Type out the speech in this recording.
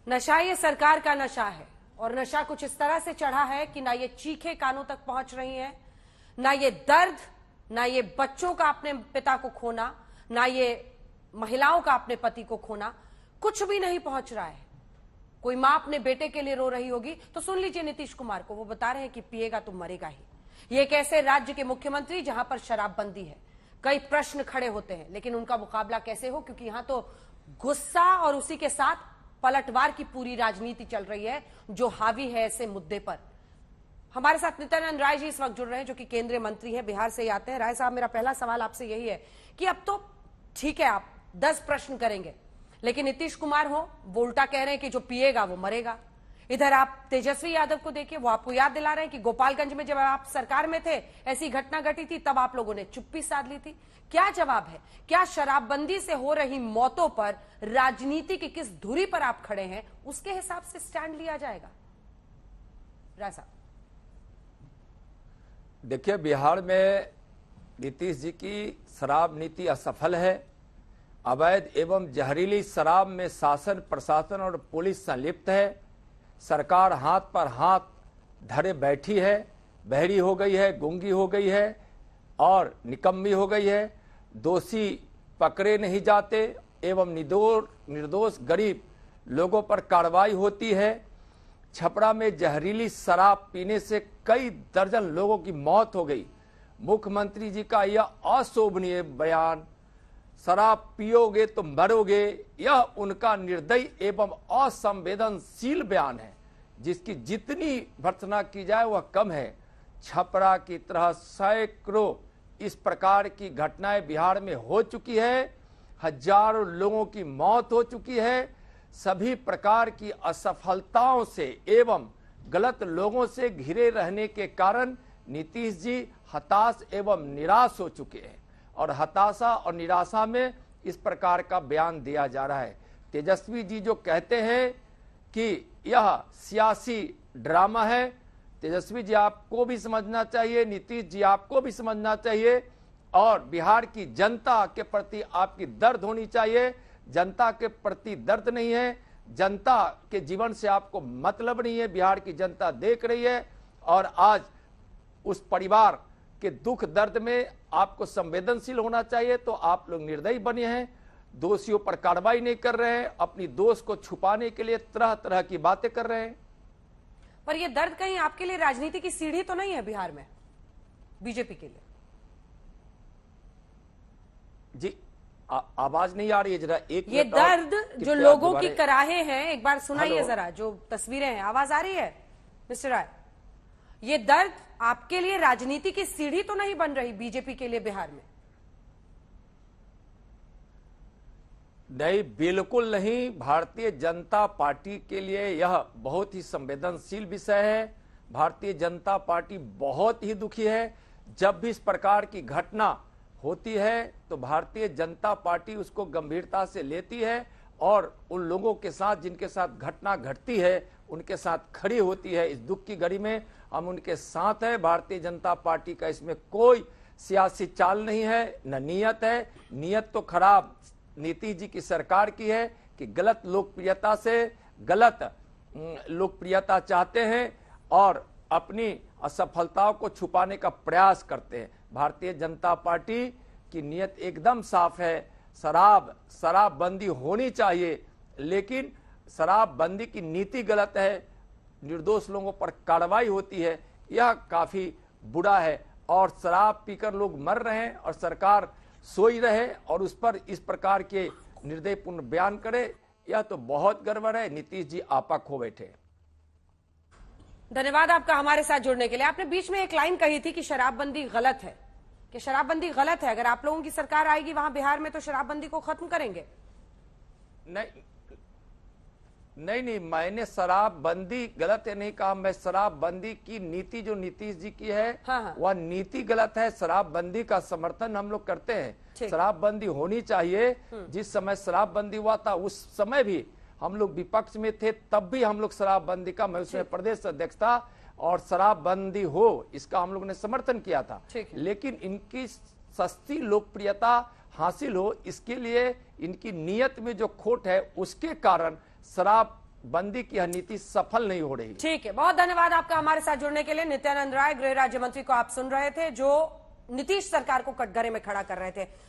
नशा ये सरकार का नशा है और नशा कुछ इस तरह से चढ़ा है कि ना ये चीखें कानों तक पहुंच रही हैं, ना ये दर्द, ना ये बच्चों का अपने पिता को खोना, ना ये महिलाओं का अपने पति को खोना, कुछ भी नहीं पहुंच रहा है। कोई मां अपने बेटे के लिए रो रही होगी तो सुन लीजिए नीतीश कुमार को, वो बता रहे हैं कि पिएगा तो मरेगा ही। ये एक ऐसे राज्य के मुख्यमंत्री जहां पर शराबबंदी है, कई प्रश्न खड़े होते हैं, लेकिन उनका मुकाबला कैसे हो, क्योंकि यहां तो गुस्सा और उसी के साथ पलटवार की पूरी राजनीति चल रही है जो हावी है ऐसे मुद्दे पर। हमारे साथ नित्यानंद राय जी इस वक्त जुड़ रहे हैं, जो कि केंद्रीय मंत्री हैं, बिहार से ही आते हैं। राय साहब, मेरा पहला सवाल आपसे यही है कि अब तो ठीक है आप 10 प्रश्न करेंगे, लेकिन नीतीश कुमार हो वो उल्टा कह रहे हैं कि जो पिएगा वो मरेगा। इधर आप तेजस्वी यादव को देखिए, वो आपको याद दिला रहे हैं कि गोपालगंज में जब आप सरकार में थे ऐसी घटना घटी थी, तब आप लोगों ने चुप्पी साध ली थी। क्या जवाब है? क्या शराबबंदी से हो रही मौतों पर राजनीति की किस धुरी पर आप खड़े हैं, उसके हिसाब से स्टैंड लिया जाएगा? राय साहब, देखिए, बिहार में नीतीश जी की शराब नीति असफल है। अवैध एवं जहरीली शराब में शासन, प्रशासन और पुलिस संलिप्त है। सरकार हाथ पर हाथ धरे बैठी है, बहरी हो गई है, गूंगी हो गई है और निकम्मी हो गई है। दोषी पकड़े नहीं जाते एवं निर्दोष गरीब लोगों पर कार्रवाई होती है। छपरा में जहरीली शराब पीने से कई दर्जन लोगों की मौत हो गई। मुख्यमंत्री जी का यह अशोभनीय बयान, शराब पियोगे तो मरोगे, यह उनका निर्दयी एवं असंवेदनशील बयान है, जिसकी जितनी भर्त्सना की जाए वह कम है। छपरा की तरह सैकड़ों इस प्रकार की घटनाएं बिहार में हो चुकी है। हजारों लोगों की मौत हो चुकी है। सभी प्रकार की असफलताओं से एवं गलत लोगों से घिरे रहने के कारण नीतीश जी हताश एवं निराश हो चुके हैं और हताशा और निराशा में इस प्रकार का बयान दिया जा रहा है। तेजस्वी जी जो कहते हैं कि यह सियासी ड्रामा है, तेजस्वी जी आपको भी समझना चाहिए, नीतीश जी आपको भी समझना चाहिए और बिहार की जनता के प्रति आपकी दर्द होनी चाहिए। जनता के प्रति दर्द नहीं है, जनता के जीवन से आपको मतलब नहीं है। बिहार की जनता देख रही है और आज उस परिवार के दुख दर्द में आपको संवेदनशील होना चाहिए। तो आप लोग निर्दयी बने हैं, दोषियों पर कार्रवाई नहीं कर रहे हैं, अपनी दोष को छुपाने के लिए तरह तरह की बातें कर रहे हैं। पर यह दर्द कहीं आपके लिए राजनीति की सीढ़ी तो नहीं है बिहार में बीजेपी के लिए? जी आवाज नहीं आ रही है, जरा एक ये दर्द जो लोगों की कराहे हैं, एक बार सुनाइए जरा, जो तस्वीरें हैं। आवाज आ रही है मिस्टर राय? ये दर्द आपके लिए राजनीति की सीढ़ी तो नहीं बन रही बीजेपी के लिए बिहार में? नहीं, बिल्कुल नहीं। भारतीय जनता पार्टी के लिए यह बहुत ही संवेदनशील विषय है। भारतीय जनता पार्टी बहुत ही दुखी है। जब भी इस प्रकार की घटना होती है तो भारतीय जनता पार्टी उसको गंभीरता से लेती है और उन लोगों के साथ जिनके साथ घटना घटती है उनके साथ खड़ी होती है। इस दुख की घड़ी में हम उनके साथ हैं। भारतीय जनता पार्टी का इसमें कोई सियासी चाल नहीं है, न नीयत है। नीयत तो खराब नीतीश जी की सरकार की है कि गलत लोकप्रियता से गलत लोकप्रियता चाहते हैं और अपनी असफलताओं को छुपाने का प्रयास करते हैं। भारतीय जनता पार्टी की नीयत एकदम साफ है। शराबबंदी होनी चाहिए, लेकिन शराबबंदी की नीति गलत है, निर्दोष लोगों पर कार्रवाई होती है, यह काफी बुरा है। और शराब पीकर लोग मर रहे हैं और सरकार सोई रहे और उस पर इस प्रकार के निर्दयपूर्ण बयान करे, यह तो बहुत गड़बड़ है। नीतीश जी आपा खो बैठे। धन्यवाद आपका हमारे साथ जुड़ने के लिए। आपने बीच में एक लाइन कही थी कि शराबबंदी गलत है, कि शराबबंदी गलत है, अगर आप लोगों की सरकार आएगी वहां बिहार में तो शराबबंदी को खत्म करेंगे। नहीं, मैंने शराबबंदी गलत है नहीं कहा। मैं शराबबंदी की नीति जो नीतीश जी की है वह नीति गलत है। शराबबंदी का समर्थन हम लोग करते हैं। शराबबंदी होनी चाहिए। जिस समय शराबबंदी हुआ था उस समय भी हम लोग विपक्ष में थे, तब भी हम लोग शराबबंदी का, मैं उसमें प्रदेश अध्यक्ष था और शराबबंदी हो इसका हम लोग ने समर्थन किया था। लेकिन इनकी सस्ती लोकप्रियता हासिल हो इसके लिए इनकी नीयत में जो खोट है उसके कारण शराब बंदी की यह नीति सफल नहीं हो रही है। ठीक है, बहुत धन्यवाद आपका हमारे साथ जुड़ने के लिए। नित्यानंद राय, गृह राज्य मंत्री को आप सुन रहे थे, जो नीतीश सरकार को कटघरे में खड़ा कर रहे थे।